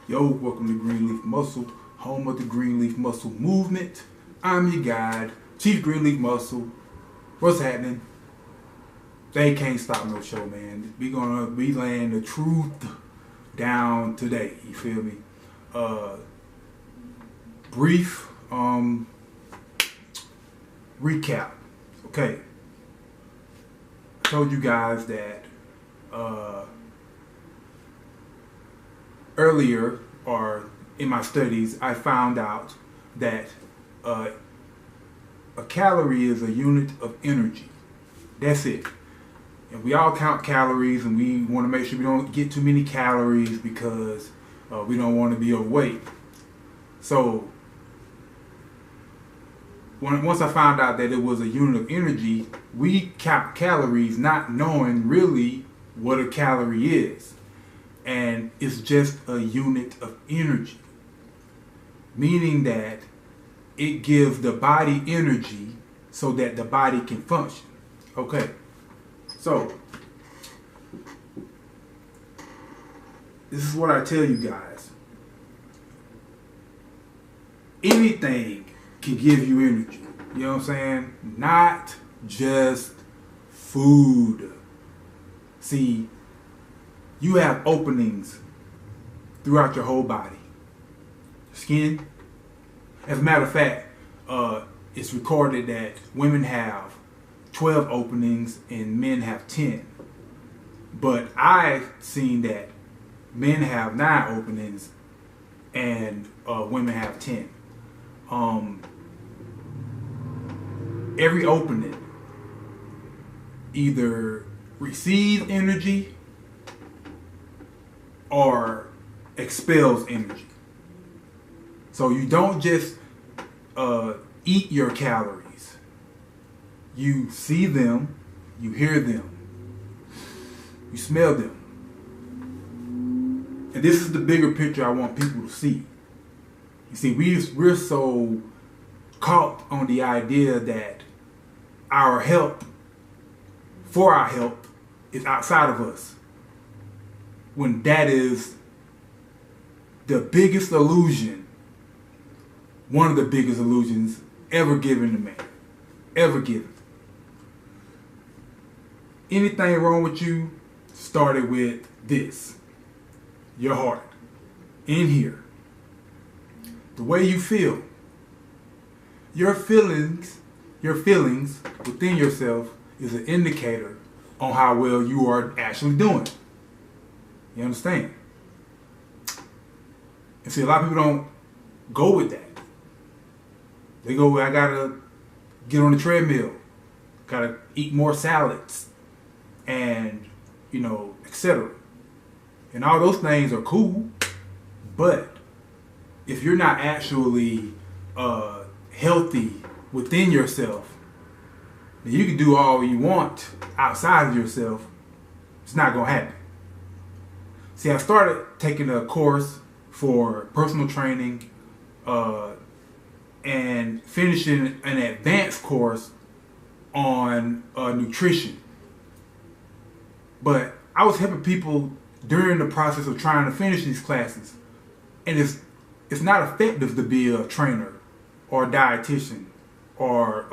Yo, welcome to Greenleaf Muscle, home of the Greenleaf Muscle movement. I'm your guide, Chief Greenleaf Muscle. What's happening? They can't stop no show, man. We gonna be laying the truth down today. You feel me? Brief recap. Okay. I told you guys that earlier, or in my studies, I found out that a calorie is a unit of energy. That's it. And we all count calories, and we want to make sure we don't get too many calories because we don't want to be overweight. So once I found out that it was a unit of energy, we count calories not knowing really what a calorie is. And it's just a unit of energy, meaning that it gives the body energy so that the body can function. Okay, so this is what I tell you guys. Anything can give you energy. You know what I'm saying? Not just food. See, you have openings throughout your whole body. Skin. As a matter of fact, it's recorded that women have 12 openings and men have 10. But I've seen that men have 9 openings and women have 10. Every opening either receives energy or expels energy. So you don't just eat your calories. You see them, you hear them, you smell them. And this is the bigger picture I want people to see. You see, we're so caught on the idea that our health, for our health, is outside of us, when that is the biggest illusion, one of the biggest illusions ever given to man. Ever given. Anything wrong with you started with this. Your heart. In here. The way you feel. Your feelings within yourself is an indicator on how well you are actually doing. You understand? And see, a lot of people don't go with that. They go, I gotta get on the treadmill, gotta eat more salads, and, etc. And all those things are cool, but if you're not actually healthy within yourself, then you can do all you want outside of yourself. It's not gonna happen. See, I started taking a course for personal training and finishing an advanced course on nutrition. But I was helping people during the process of trying to finish these classes. And it's not effective to be a trainer or a dietitian or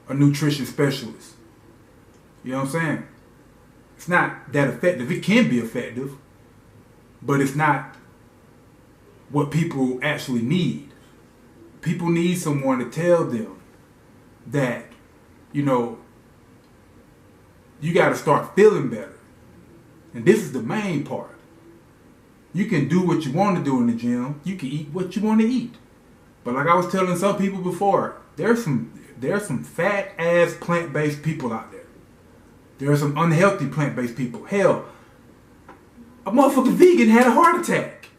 a nutrition specialist. You know what I'm saying? It's not that effective. It can be effective, but it's not what people actually need. People need someone to tell them that, you got to start feeling better. And this is the main part. You can do what you want to do in the gym. You can eat what you want to eat. But like I was telling some people before, there's some fat ass plant-based people out there. There are some unhealthy plant-based people. Hell, a motherfucking vegan had a heart attack.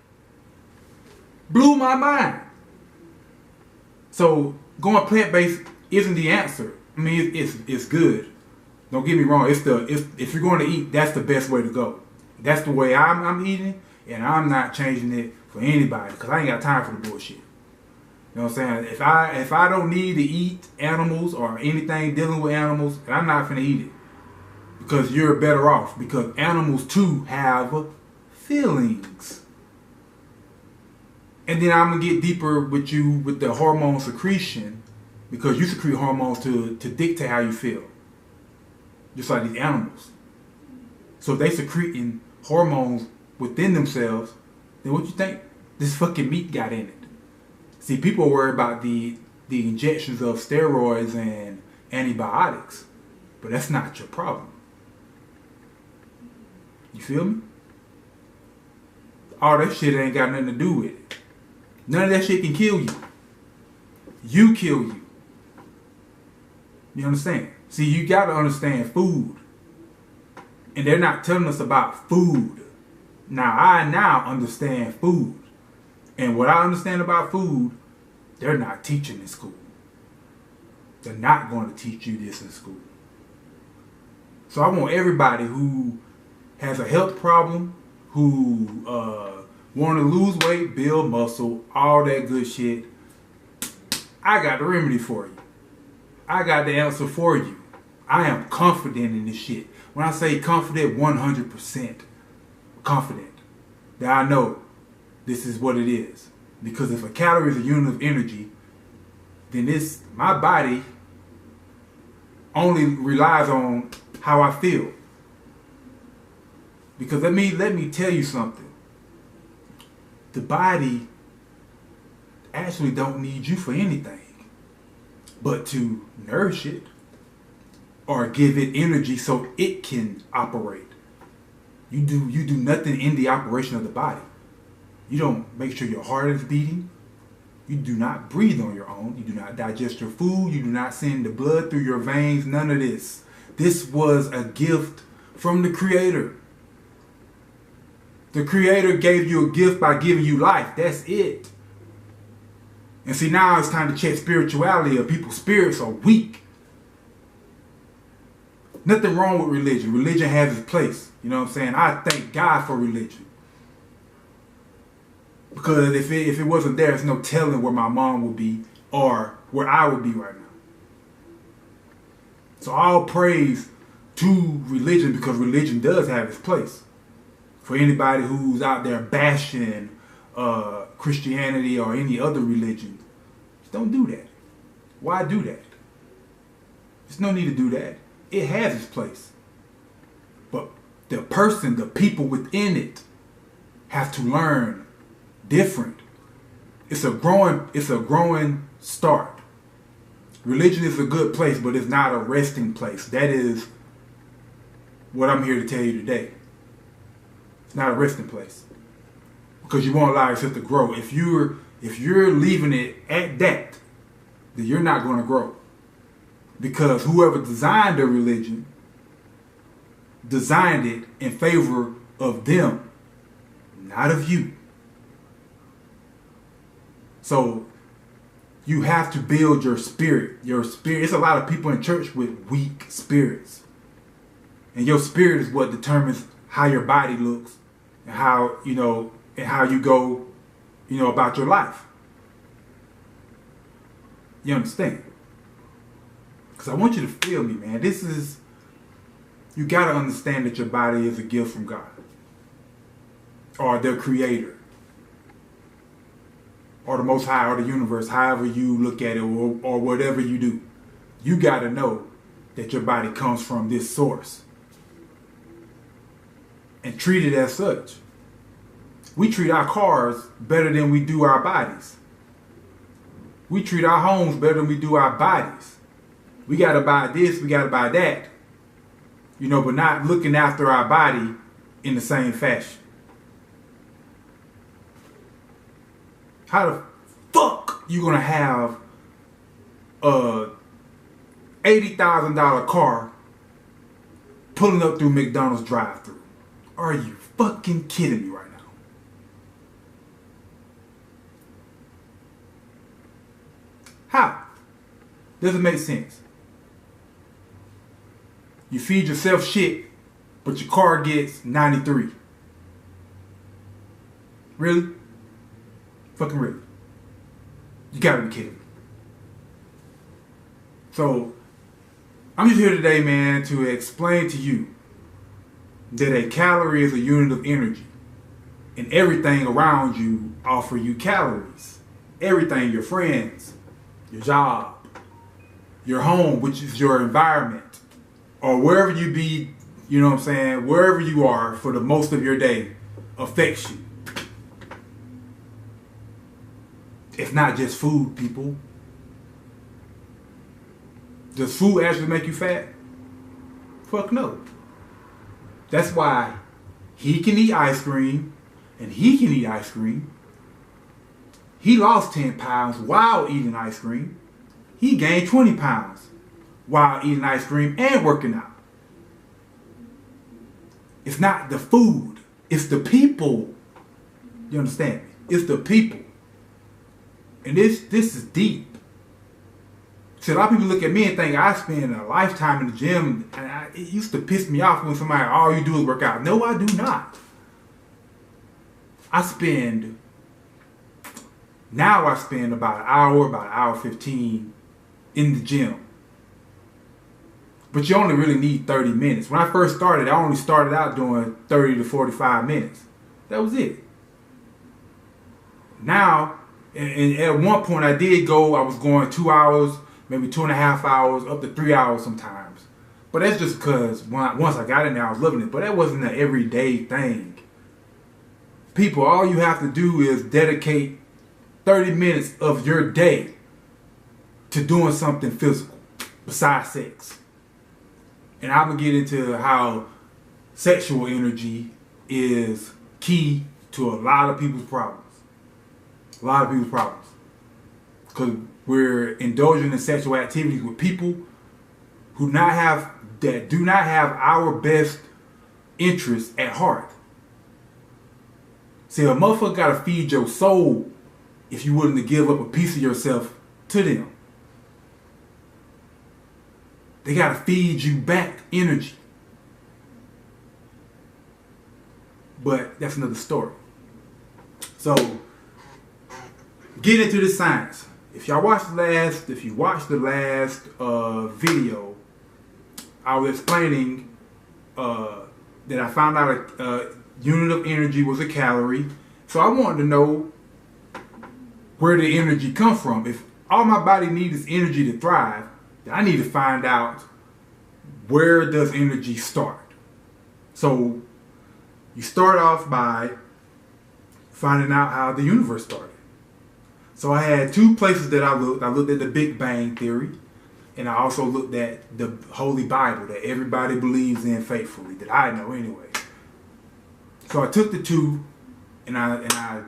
Blew my mind. So going plant-based isn't the answer. I mean, it's good. Don't get me wrong. If you're going to eat, that's the best way to go. That's the way I'm eating, and I'm not changing it for anybody because I ain't got time for the bullshit. You know what I'm saying? If I don't need to eat animals or anything dealing with animals, I'm not finna eat it. Because you're better off. Because animals too have feelings. And then I'm gonna get deeper with you with the hormone secretion, because you secrete hormones to dictate how you feel. Just like these animals. So if they secreting hormones within themselves, then what you think this fucking meat got in it? See, people worry about the injections of steroids and antibiotics, but that's not your problem. You feel me? All that shit ain't got nothing to do with it. None of that shit can kill you. You kill you. You understand? See, you gotta understand food. And they're not telling us about food. Now, I now understand food. And what I understand about food, they're not teaching in school. They're not going to teach you this in school. So I want everybody who has a health problem, who want to lose weight, build muscle, all that good shit, I got the remedy for you. I got the answer for you. I am confident in this shit. When I say confident, 100% confident that I know this is what it is. Because if a calorie is a unit of energy, then my body only relies on how I feel. Because let me tell you something. The body actually don't need you for anything but to nourish it or give it energy so it can operate. You do nothing in the operation of the body. You don't make sure your heart is beating. You do not breathe on your own. You do not digest your food. You do not send the blood through your veins. None of this. This was a gift from the Creator. The Creator gave you a gift by giving you life. That's it. And see, now it's time to check spirituality of people's spirits are weak. Nothing wrong with religion. Religion has its place. You know what I'm saying? I thank God for religion. Because if it wasn't there, there's no telling where my mom would be or where I would be right now. So all praise to religion, because religion does have its place. For anybody who's out there bashing Christianity or any other religion, just don't do that. Why do that? There's no need to do that. It has its place. But the person, the people within it have to learn different. It's a growing start. Religion is a good place, but it's not a resting place. That is what I'm here to tell you today. It's not a resting place. Because you won't allow yourself to grow. If you're leaving it at that, then you're not going to grow. Because whoever designed the religion designed it in favor of them, not of you. So you have to build your spirit. Your spirit. There's a lot of people in church with weak spirits. And your spirit is what determines how your body looks and how you go, about your life. You understand? Because I want you to feel me, man. You got to understand that your body is a gift from God. Or the Creator. Or the Most High, or the universe, however you look at it, or whatever you do. You got to know that your body comes from this source. And treat it as such. We treat our cars better than we do our bodies. We treat our homes better than we do our bodies. We got to buy this, we got to buy that. But not looking after our body in the same fashion. How the fuck you gonna have a $80,000 car pulling up through McDonald's drive-thru? Are you fucking kidding me right now? How? Doesn't make sense. You feed yourself shit, but your car gets 93. Really? Fucking really. You gotta be kidding me. So, I'm just here today, man, to explain to you that a calorie is a unit of energy. and everything around you offer you calories. Everything, your friends, your job, your home, which is your environment, or wherever you be, you know what I'm saying, wherever you are for the most of your day, affects you. It's not just food, people. Does food actually make you fat? Fuck no. That's why he can eat ice cream and he can eat ice cream. He lost 10 pounds while eating ice cream. He gained 20 pounds while eating ice cream and working out. It's not the food. It's the people. You understand me? It's the people. And this is deep. See, a lot of people look at me and think I spend a lifetime in the gym, and it used to piss me off when somebody, all you do is work out. No, I do not. I spend about an hour 15 in the gym. But you only really need 30 minutes. When I first started, I only started out doing 30 to 45 minutes. That was it. Now, and at one point I was going 2 hours, maybe 2.5 hours, up to 3 hours sometimes. But that's just because once I got in there, I was loving it. But that wasn't an everyday thing. People, all you have to do is dedicate 30 minutes of your day to doing something physical besides sex. And I'm going to get into how sexual energy is key to a lot of people's problems. A lot of people's problems. Because we're indulging in sexual activities with people who do not have our best interests at heart. See, a motherfucker got to feed your soul if you're willing to give up a piece of yourself to them. They got to feed you back energy. But that's another story. So, get into the science. If you watched the last video, I was explaining that I found out a unit of energy was a calorie. So I wanted to know where the energy comes from. If all my body needs is energy to thrive, then I need to find out where does energy start. So you start off by finding out how the universe started. So I had two places that I looked. I looked at the Big Bang Theory, and I also looked at the Holy Bible that everybody believes in faithfully, that I know anyway. So I took the two, and I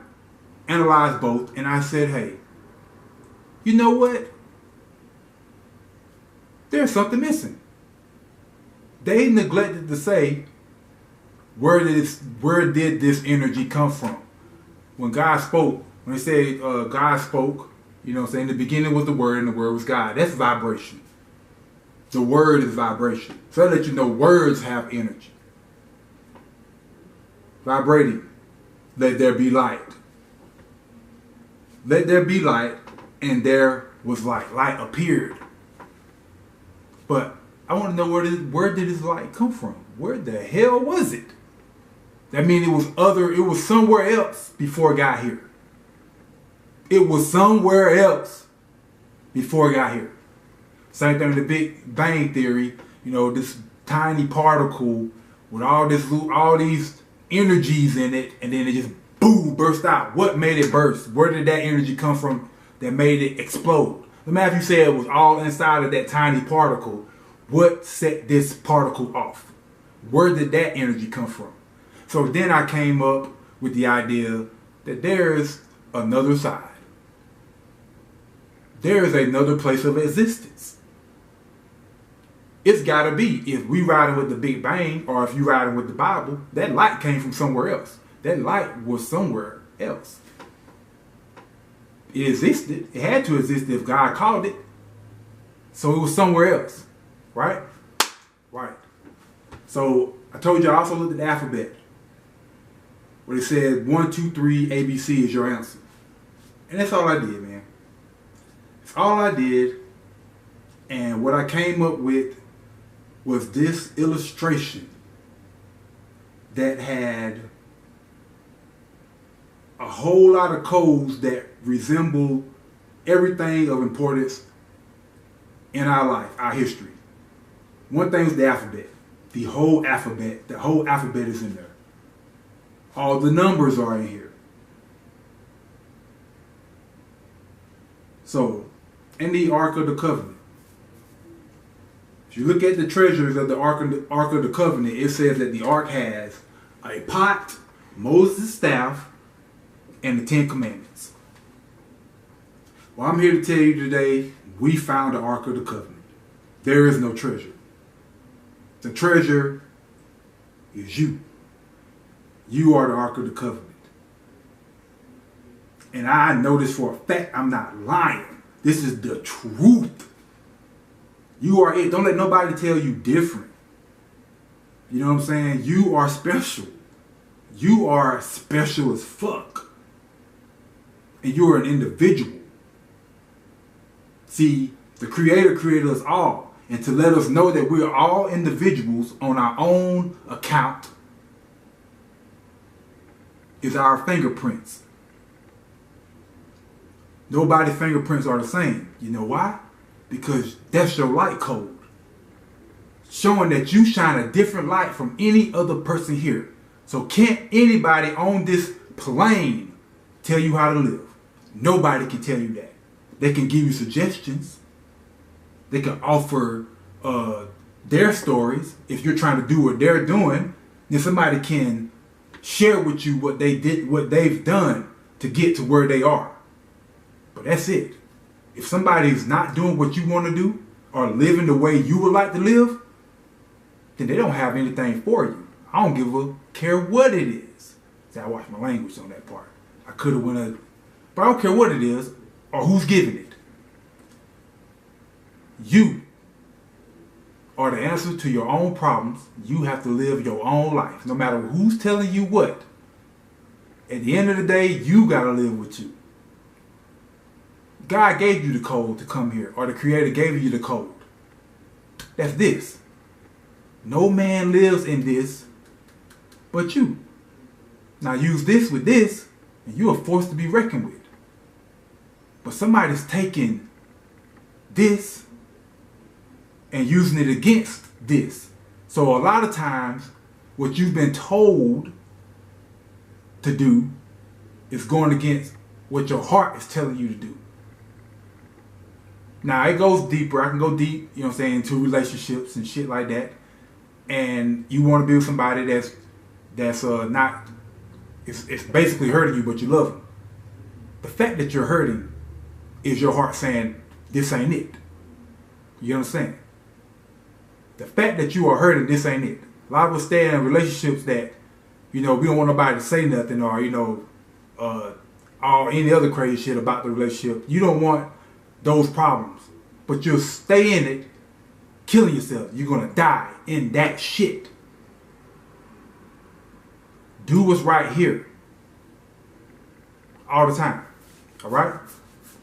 analyzed both, and I said, hey, you know what? There's something missing. They neglected to say, where did this energy come from? When God spoke, when they say God spoke, you know what I'm saying, in the beginning was the Word and the Word was God. That's vibration. The Word is vibration. So that let you know words have energy. Vibrating. Let there be light. Let there be light, and there was light. Light appeared. But I want to know where did this light come from? Where the hell was it? That means it was somewhere else before it got here. It was somewhere else before it got here. Same thing with the Big Bang Theory. You know, this tiny particle with all these energies in it, and then it just boom, burst out. What made it burst? Where did that energy come from that made it explode? No matter if you say it was all inside of that tiny particle, what set this particle off? Where did that energy come from? So then I came up with the idea that there is another side. There is another place of existence. It's got to be. If we riding with the Big Bang, or if you riding with the Bible, that light came from somewhere else. That light was somewhere else. It existed. It had to exist if God called it. So it was somewhere else. Right? Right. So I told you I also looked at the alphabet, where it said 1, 2, 3, ABC is your answer. And that's all I did, man. That's all I did. And what I came up with was this illustration that had whole lot of codes that resemble everything of importance in our life, our history. One thing is the alphabet. The whole alphabet is in there. All the numbers are in here. So, in the Ark of the Covenant, if you look at the treasures of the Ark of the Covenant, it says that the Ark has a pot, Moses' staff, and the Ten Commandments. Well, I'm here to tell you today, we found the Ark of the Covenant. There is no treasure. The treasure is you. You are the Ark of the Covenant. And I know this for a fact. I'm not lying. This is the truth. You are it. Don't let nobody tell you different. You know what I'm saying? You are special. You are special as fuck. And you are an individual. See, the Creator created us all. And to let us know that we are all individuals on our own account is our fingerprints. Nobody's fingerprints are the same. You know why? Because that's your light code. Showing that you shine a different light from any other person here. So can't anybody on this plane tell you how to live. Nobody can tell you that. They can give you suggestions. They can offer their stories. If you're trying to do what they're doing, then somebody can share with you what they did, what they've done to get to where they are. But that's it. If somebody's not doing what you want to do or living the way you would like to live, then they don't have anything for you. I don't give a care what it is. See, I watch my language on that part. I could have went but I don't care what it is or who's giving it. You are the answer to your own problems. You have to live your own life. No matter who's telling you what. At the end of the day, you got to live with you. God gave you the code to come here, or the Creator gave you the code. That's this. No man lives in this but you. Now use this with this, and you are forced to be reckoned with. But somebody's taking this and using it against this. So a lot of times, what you've been told to do is going against what your heart is telling you to do. Now, it goes deeper. I can go deep, you know what I'm saying, into relationships and shit like that. And you want to be with somebody that's not, it's basically hurting you, but you love them. The fact that you're hurting is your heart saying, this ain't it. You understand? The fact that you are hurting, this ain't it. A lot of us stay in relationships that, you know, we don't want nobody to say nothing or, you know, or any other crazy shit about the relationship. You don't want those problems, but you'll stay in it, killing yourself. You're going to die in that shit. Do what's right here. All the time. All right?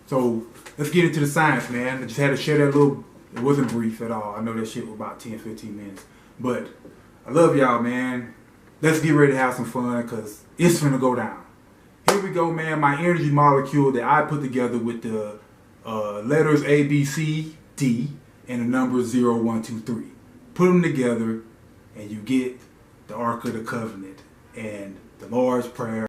So let's get into the science, man. I just had to share that little, it wasn't brief at all. I know that shit was about 10, 15 minutes. But I love y'all, man. Let's get ready to have some fun because it's finna go down. Here we go, man. My energy molecule that I put together with the letters A, B, C, D, and the number 0, 1, 2, 3. Put them together and you get the Ark of the Covenant and the Lord's Prayer.